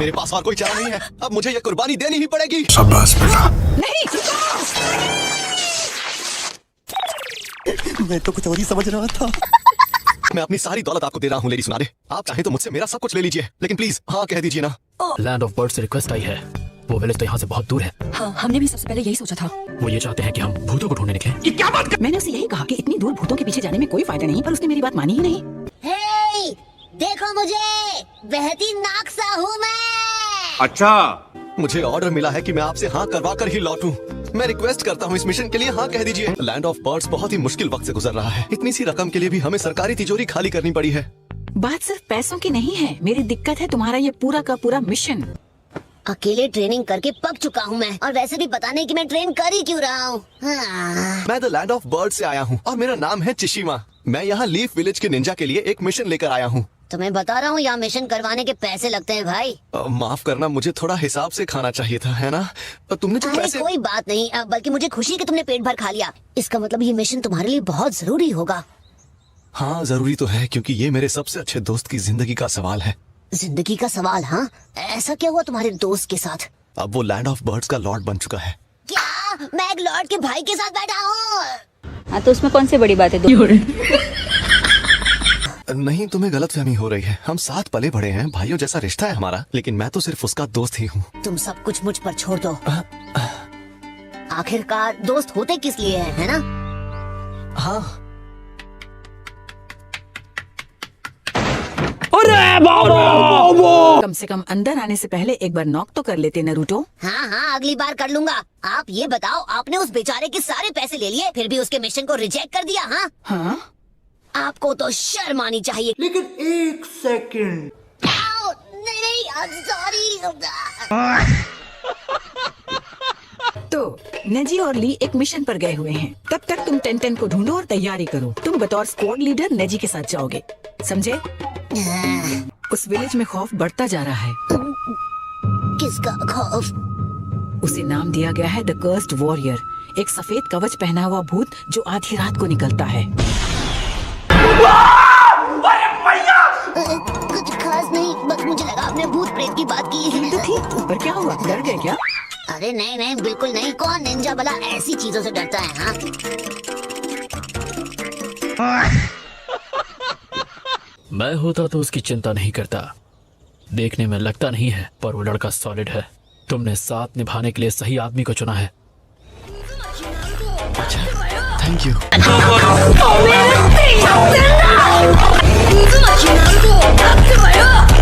मेरे पास और कोई चारा नहीं है, अब मुझे ये कुर्बानी देनी ही पड़ेगी। शाबाश बेटा। नहीं, मैं तो कुछ और ही समझ रहा था। मैं अपनी सारी दौलत आपको दे रहा हूँ लेडी सुनारे। आप चाहें तो मुझसे मेरा सब कुछ ले लीजिए, लेकिन प्लीज हाँ कह दीजिए ना। लैंड ऑफ बर्ड से रिक्वेस्ट आई है। वो विलेज तो यहाँ से बहुत दूर है। हाँ, हमने भी सबसे पहले यही सोचा था। वो ये चाहते हैं कि हम भूतों को ढूंढने निकलें। ये क्या बात कर... मैंने उसे यही कहा कि इतनी दूर भूतों के पीछे जाने में कोई फायदा नहीं, पर उसने मेरी बात मानी ही नहीं। हे, देखो मुझे, बहती नाक सा हूँ मैं। अच्छा, मुझे ऑर्डर मिला है कि मैं आपसे हाँ करवा कर ही लौटूं। मैं रिक्वेस्ट करता हूँ इस मिशन के लिए हाँ कह दीजिए। लैंड ऑफ बर्ड्स बहुत ही मुश्किल वक्त से गुजर रहा है। इतनी सी रकम के लिए भी हमें सरकारी तिजोरी खाली करनी पड़ी है। बात सिर्फ पैसों की नहीं है, मेरी दिक्कत है तुम्हारा ये पूरा का पूरा मिशन। अकेले ट्रेनिंग करके पक चुका हूँ मैं, और वैसे भी पता नहीं कि मैं ट्रेन कर ही क्यों रहा हूँ। हाँ। मैं द लैंड ऑफ बर्ड से आया हूँ और मेरा नाम है चिशिमा। मैं यहाँ लीफ विलेज के निंजा के लिए एक मिशन लेकर आया हूँ। तो मैं बता रहा हूँ, यहाँ मिशन करवाने के पैसे लगते हैं भाई। माफ करना, मुझे थोड़ा हिसाब से खाना चाहिए था, है ना? तुमने जो अरे पैसे... कोई बात नहीं, बल्कि मुझे खुशी है कि तुमने पेट भर खा लिया। इसका मतलब ये मिशन तुम्हारे लिए बहुत जरूरी होगा। हाँ जरूरी तो है, क्योंकि ये मेरे सबसे अच्छे दोस्त की जिंदगी का सवाल है। जिंदगी का सवाल? हाँ, ऐसा क्या हुआ तुम्हारे दोस्त के साथ? अब वो लैंड ऑफ बर्ड्स का लॉर्ड बन चुका है। क्या मैं एक लॉर्ड के भाई के साथ बैठा हूँ? हाँ, तो उसमें कौन सी बड़ी बात है? नहीं, तुम्हें गलतफहमी हो रही है। हम साथ पले बड़े हैं, भाइयों जैसा रिश्ता है हमारा, लेकिन मैं तो सिर्फ उसका दोस्त ही हूँ। तुम सब कुछ मुझ पर छोड़ दो। आखिरकार दोस्त होते किस लिए हैं, है ना? हाँ। कम से कम अंदर आने से पहले एक बार नॉक तो कर लेते नरूटो। हाँ हाँ, अगली बार कर लूंगा। आप ये बताओ, आपने उस बेचारे के सारे पैसे ले लिए, फिर भी उसके मिशन को रिजेक्ट कर दिया? हाँ हाँ, आपको तो शर्म आनी चाहिए। लेकिन एक सेकंड। नहीं नहीं, सॉरी। तो नेजी और ली एक मिशन पर गए हुए हैं। तब तक तुम टेंटेन को ढूंढो और तैयारी करो। तुम बतौर स्क्वाड लीडर नेजी के साथ जाओगे, समझे? उस विलेज में खौफ बढ़ता जा रहा है। किसका खौफ? उसे नाम दिया गया है द कर्स्ड वॉरियर, एक सफेद कवच पहना हुआ भूत जो आधी रात को निकलता है। कुछ खास नहीं, बस मुझे लगा आपने भूत प्रेत की बात की है। तो ठीक, पर क्या हुआ, डर गए क्या? अरे नहीं नहीं, बिल्कुल नहीं। कौन निंजा भला ऐसी चीजों से डरता है? हाँ, मैं होता तो उसकी चिंता नहीं करता। देखने में लगता नहीं है, पर वो लड़का सॉलिड है। तुमने साथ निभाने के लिए सही आदमी को चुना है। अच्छा, थैंक यू।你这么挺难过，他怎么样？